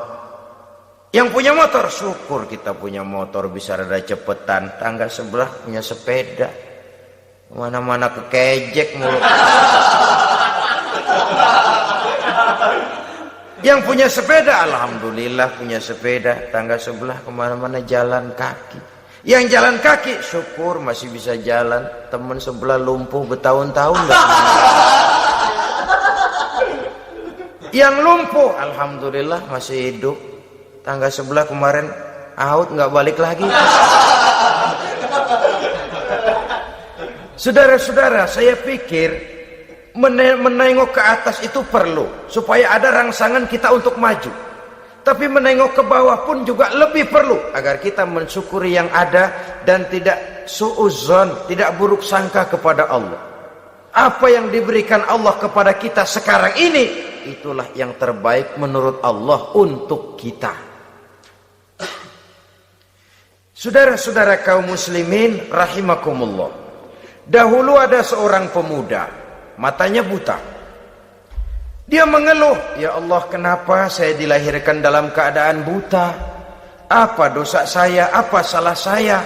Yang punya motor, syukur kita punya motor bisa rada cepetan. Tangga sebelah punya sepeda, mana-mana kekejek mulu. Yang punya sepeda, alhamdulillah punya sepeda. Tangga sebelah kemana-mana jalan kaki. Yang jalan kaki, syukur masih bisa jalan. Teman sebelah lumpuh bertahun-tahun gak. Yang lumpuh, alhamdulillah masih hidup. Tangga sebelah kemarin out nggak balik lagi. Saudara-saudara, saya pikir menengok ke atas itu perlu supaya ada rangsangan kita untuk maju. Tapi menengok ke bawah pun juga lebih perlu agar kita mensyukuri yang ada dan tidak suudzon, tidak buruk sangka kepada Allah. Apa yang diberikan Allah kepada kita sekarang ini, itulah yang terbaik menurut Allah untuk kita. Saudara-saudara kaum muslimin rahimakumullah. Dahulu ada seorang pemuda, matanya buta. Dia mengeluh, ya Allah, kenapa saya dilahirkan dalam keadaan buta? Apa dosa saya? Apa salah saya?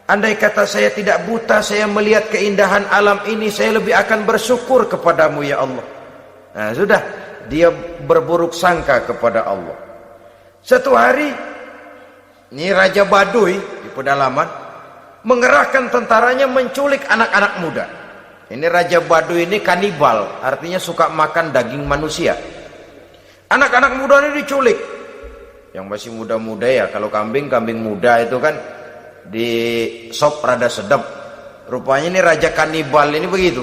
Andai kata saya tidak buta, saya melihat keindahan alam ini, saya lebih akan bersyukur kepadamu ya Allah. Nah sudah, dia berburuk sangka kepada Allah. Satu hari, ini Raja Baduy di pedalaman mengerahkan tentaranya menculik anak-anak muda. Ini Raja Baduy ini kanibal, artinya suka makan daging manusia. Anak-anak muda ini diculik. Yang masih muda-muda ya, kalau kambing muda itu kan di sop rada sedap. Rupanya ini Raja kanibal ini begitu.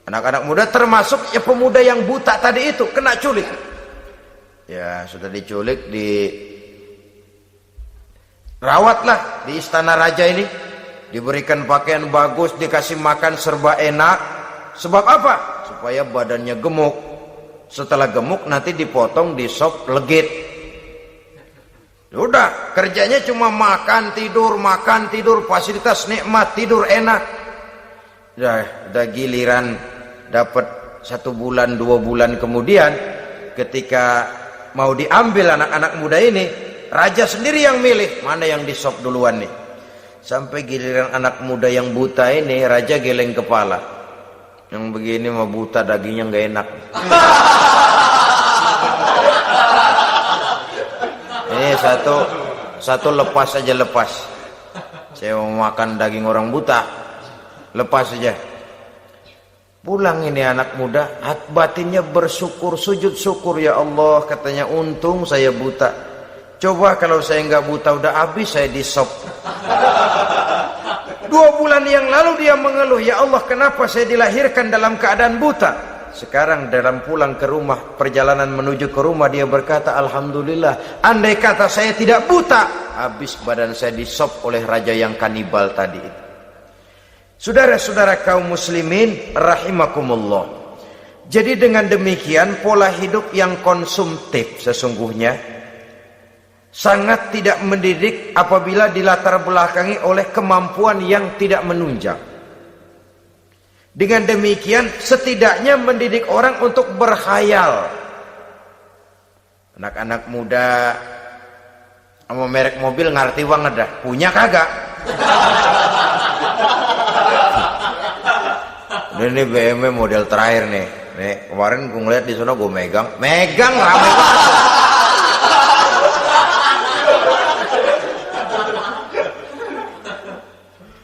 Anak-anak muda termasuk ya pemuda yang buta tadi itu kena culik. Ya sudah diculik, rawatlah di istana raja ini, diberikan pakaian bagus, dikasih makan serba enak. Sebab apa? Supaya badannya gemuk. Setelah gemuk nanti dipotong di sop legit. Udah, kerjanya cuma makan tidur, fasilitas nikmat, tidur enak. Udah giliran dapat 1 bulan 2 bulan kemudian, ketika mau diambil anak-anak muda ini, raja sendiri yang milih mana yang disop duluan nih. Sampai giliran anak muda yang buta ini, raja geleng kepala. Yang begini mah buta, dagingnya nggak enak. Ini satu lepas aja, lepas. Saya mau makan daging orang buta, lepas saja. Pulang ini anak muda, batinnya bersyukur, sujud syukur, ya Allah, katanya untung saya buta. Coba kalau saya nggak buta udah habis saya disop. 2 bulan yang lalu dia mengeluh, ya Allah, kenapa saya dilahirkan dalam keadaan buta? Sekarang dalam pulang ke rumah, perjalanan menuju ke rumah, dia berkata, alhamdulillah, andai kata saya tidak buta, habis badan saya disop oleh raja yang kanibal tadi itu. Saudara-saudara kaum muslimin rahimakumullah. Jadi dengan demikian pola hidup yang konsumtif sesungguhnya sangat tidak mendidik apabila dilatar belakangi oleh kemampuan yang tidak menunjang. Dengan demikian setidaknya mendidik orang untuk berkhayal. Anak-anak muda sama merek mobil ngerti banget dah, punya kagak? Ini BMW model terakhir nih. Nih, kemarin gue ngeliat di sana gue megang rame banget.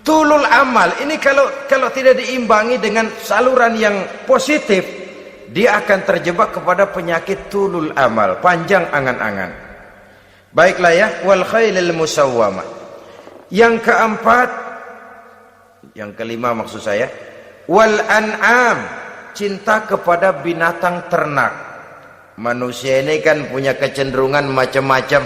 Tulul amal ini kalau tidak diimbangi dengan saluran yang positif, dia akan terjebak kepada penyakit tulul amal, panjang angan-angan. Baiklah ya, wal khailil musawwamah. Yang keempat, yang kelima maksud saya, wal an'am, cinta kepada binatang ternak. Manusia ini kan punya kecenderungan macam-macam.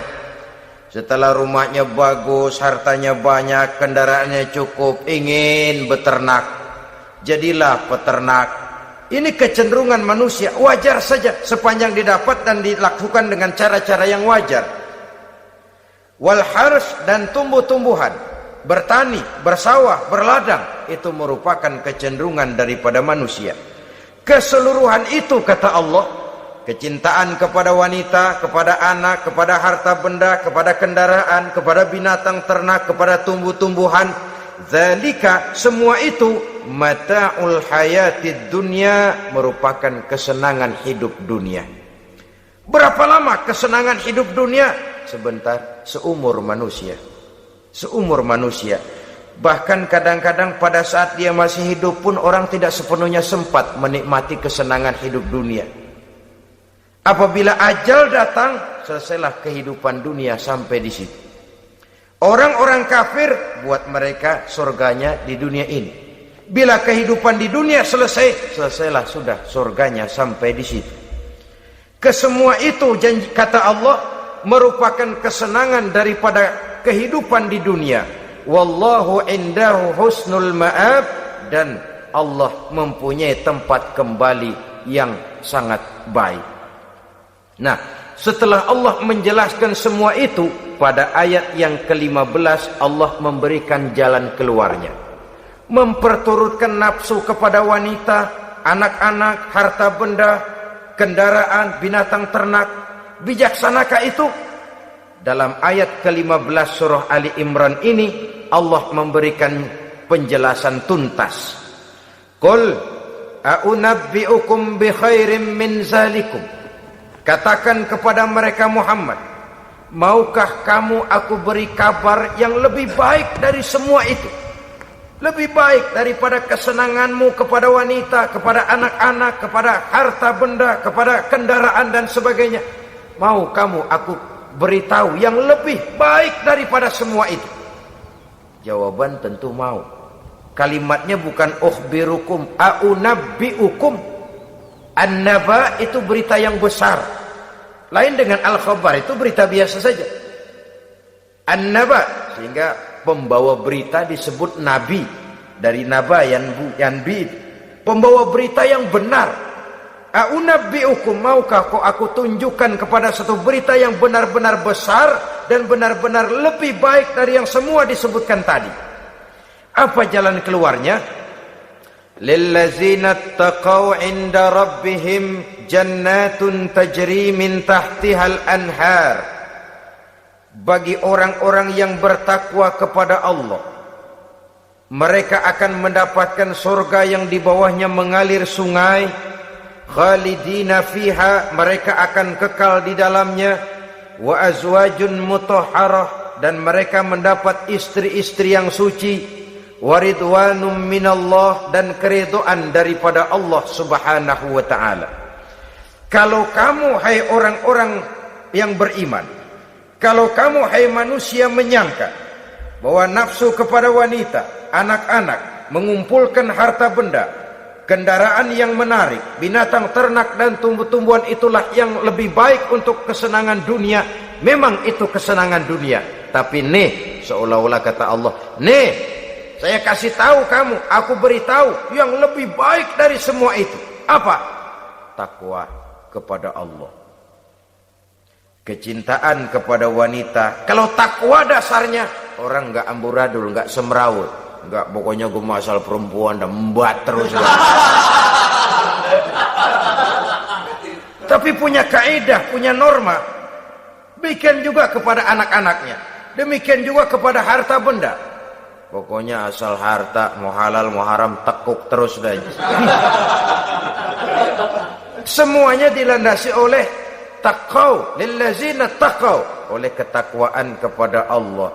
Setelah rumahnya bagus, hartanya banyak, kendaraannya cukup, ingin beternak. Jadilah peternak. Ini kecenderungan manusia, wajar saja sepanjang didapat dan dilakukan dengan cara-cara yang wajar. Wal hars, dan tumbuh-tumbuhan, bertani, bersawah, berladang, itu merupakan kecenderungan daripada manusia. Keseluruhan itu kata Allah, kecintaan kepada wanita, kepada anak, kepada harta benda, kepada kendaraan, kepada binatang ternak, kepada tumbuh-tumbuhan, zalika, semua itu mata'ul hayatid dunya, merupakan kesenangan hidup dunia. Berapa lama kesenangan hidup dunia? Sebentar, seumur manusia. Seumur manusia. Bahkan kadang-kadang pada saat dia masih hidup pun orang tidak sepenuhnya sempat menikmati kesenangan hidup dunia. Apabila ajal datang, selesailah kehidupan dunia sampai di situ. Orang-orang kafir, buat mereka surganya di dunia ini. Bila kehidupan di dunia selesai, selesailah sudah surganya sampai di situ. Kesemua itu janji kata Allah merupakan kesenangan daripada kehidupan di dunia. Wallahu indahu husnul ma'ab, dan Allah mempunyai tempat kembali yang sangat baik. Nah, setelah Allah menjelaskan semua itu, pada ayat yang ke-15 Allah memberikan jalan keluarnya. Memperturutkan nafsu kepada wanita, anak-anak, harta benda, kendaraan, binatang ternak. Bijaksanakah itu? Dalam ayat ke-15 surah Ali Imran ini Allah memberikan penjelasan tuntas. Qul a'unabbi'ukum bi khairim min zalikum. Katakan kepada mereka Muhammad, maukah kamu aku beri kabar yang lebih baik dari semua itu? Lebih baik daripada kesenanganmu kepada wanita, kepada anak-anak, kepada harta benda, kepada kendaraan dan sebagainya. Mau kamu aku beritahu yang lebih baik daripada semua itu? Jawaban tentu mau. Kalimatnya bukan ukhbirukum, a'unabbi'ukum. An-naba itu berita yang besar. Lain dengan al-khabar, itu berita biasa saja. An-naba, sehingga pembawa berita disebut nabi. Dari naba yanbi, pembawa berita yang benar. A'unabbi'ukum, maukah kau aku tunjukkan kepada satu berita yang benar-benar besar dan benar-benar lebih baik dari yang semua disebutkan tadi. Apa jalan keluarnya? Lillazina taqaw 'inda rabbihim jannatun tajri min tahtihal anhar. Bagi orang-orang yang bertakwa kepada Allah, mereka akan mendapatkan surga yang di bawahnya mengalir sungai. Khalidina fiha, mereka akan kekal di dalamnya. Wa azwajun mutahharah, dan mereka mendapat istri-istri yang suci. Waridwanum minallah, dan keridhaan daripada Allah subhanahu wa ta'ala. Kalau kamu hai orang-orang yang beriman, kalau kamu hai manusia menyangka bahwa nafsu kepada wanita, anak-anak, mengumpulkan harta benda, kendaraan yang menarik, binatang ternak dan tumbuh-tumbuhan itulah yang lebih baik untuk kesenangan dunia, memang itu kesenangan dunia. Tapi nih, seolah-olah kata Allah, nih saya kasih tahu kamu, aku beritahu yang lebih baik dari semua itu. Apa? Takwa kepada Allah. Kecintaan kepada wanita. Kalau takwa dasarnya, orang nggak amburadul, nggak semrawut, nggak pokoknya gue masal perempuan dan membuat terus. Tapi punya kaidah, punya norma. Demikian juga kepada anak-anaknya. Demikian juga kepada harta benda. Pokoknya asal harta, mau halal mau haram, tekuk terus dah. Semuanya dilandasi oleh taqau, lillazina taqau, oleh ketakwaan kepada Allah.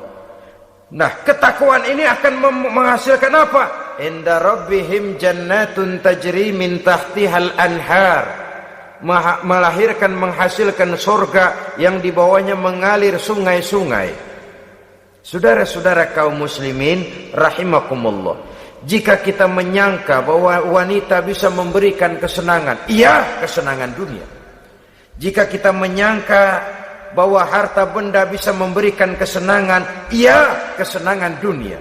Nah, ketakwaan ini akan menghasilkan apa? Inda rabbihim jannatun tajri min tahtihal anhar. Melahirkan, menghasilkan surga yang di bawahnya mengalir sungai-sungai. Saudara-saudara kaum muslimin rahimakumullah, jika kita menyangka bahwa wanita bisa memberikan kesenangan, iya, kesenangan dunia. Jika kita menyangka bahwa harta benda bisa memberikan kesenangan, iya, kesenangan dunia.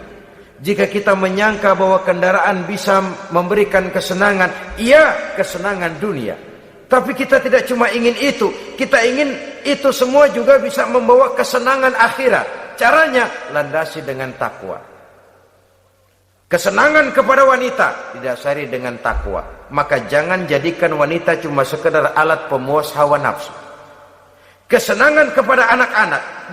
Jika kita menyangka bahwa kendaraan bisa memberikan kesenangan, iya, kesenangan dunia. Tapi kita tidak cuma ingin itu, kita ingin itu semua juga bisa membawa kesenangan akhirat. Caranya landasi dengan takwa. Kesenangan kepada wanita didasari dengan takwa. Maka jangan jadikan wanita cuma sekedar alat pemuas hawa nafsu. Kesenangan kepada anak-anak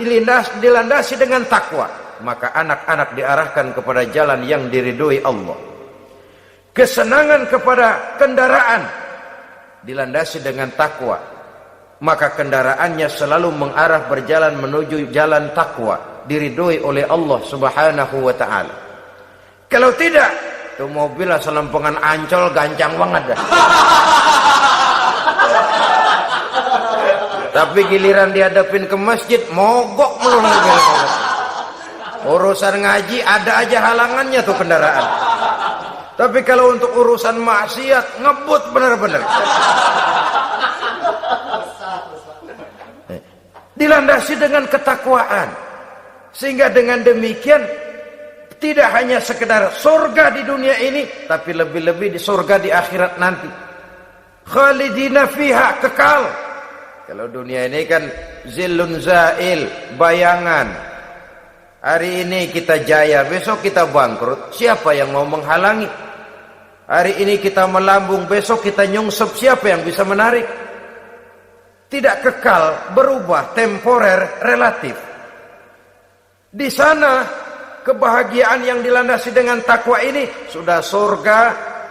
dilandasi dengan takwa. Maka anak-anak diarahkan kepada jalan yang diridhoi Allah. Kesenangan kepada kendaraan dilandasi dengan takwa. Maka kendaraannya selalu mengarah berjalan menuju jalan takwa, diridhoi oleh Allah Subhanahu wa ta'ala. Kalau tidak, tuh mobil asal lempengan Ancol gancang banget dah. Tapi giliran dihadapin ke masjid, mogok melulu. Urusan ngaji ada aja halangannya tuh kendaraan. Tapi kalau untuk urusan maksiat, ngebut bener-bener. Dilandasi dengan ketakwaan, sehingga dengan demikian tidak hanya sekedar surga di dunia ini, tapi lebih-lebih di surga di akhirat nanti. Khalidina fiha, kekal. Kalau dunia ini kan zillun zail, bayangan. Hari ini kita jaya, besok kita bangkrut. Siapa yang mau menghalangi? Hari ini kita melambung, besok kita nyungsep. Siapa yang bisa menarik? Tidak kekal, berubah, temporer, relatif. Di sana kebahagiaan yang dilandasi dengan takwa ini sudah surga,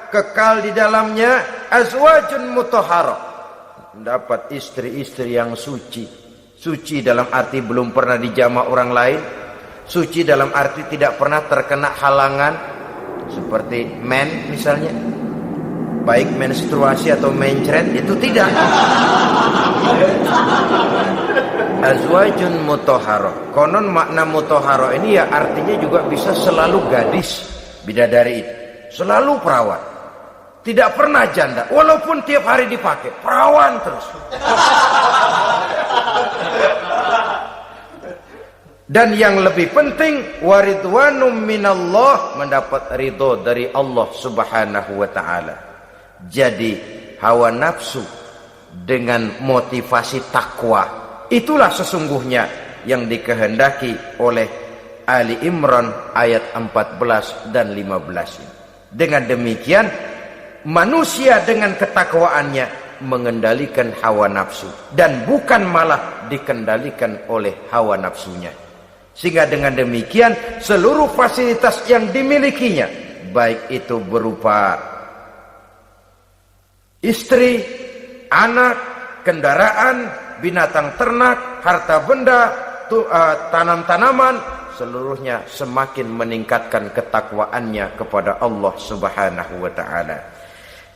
kekal di dalamnya, azwajun mutahharah. Dapat istri-istri yang suci. Suci dalam arti belum pernah dijamah orang lain. Suci dalam arti tidak pernah terkena halangan, seperti men misalnya, baik menstruasi atau mencret, itu tidak. Azwajun mutahharah. Konon makna mutahharah ini ya artinya juga bisa selalu gadis, bidadari itu, selalu perawan, tidak pernah janda, walaupun tiap hari dipakai, perawan terus. Dan yang lebih penting, waridwanum minallah, mendapat ridho dari Allah Subhanahu wa ta'ala. Jadi hawa nafsu dengan motivasi takwa, itulah sesungguhnya yang dikehendaki oleh Ali Imran ayat 14 dan 15 ini. Dengan demikian, manusia dengan ketakwaannya mengendalikan hawa nafsu, dan bukan malah dikendalikan oleh hawa nafsunya. Sehingga dengan demikian seluruh fasilitas yang dimilikinya, baik itu berupa istri, anak, kendaraan, binatang ternak, harta benda, tanam-tanaman, seluruhnya semakin meningkatkan ketakwaannya kepada Allah Subhanahu wa ta'ala.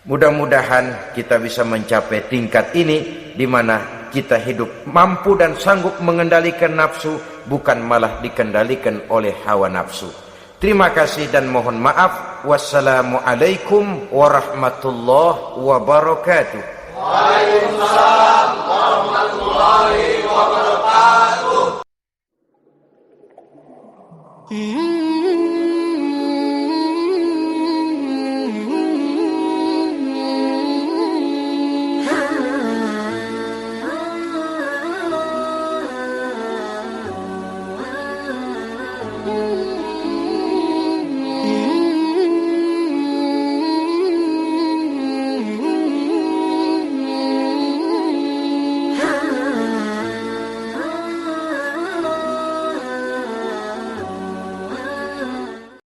Mudah-mudahan kita bisa mencapai tingkat ini, di mana kita hidup mampu dan sanggup mengendalikan nafsu, bukan malah dikendalikan oleh hawa nafsu. Terima kasih dan mohon maaf. Wassalamualaikum warahmatullahi wabarakatuh. Waalaikumsalam.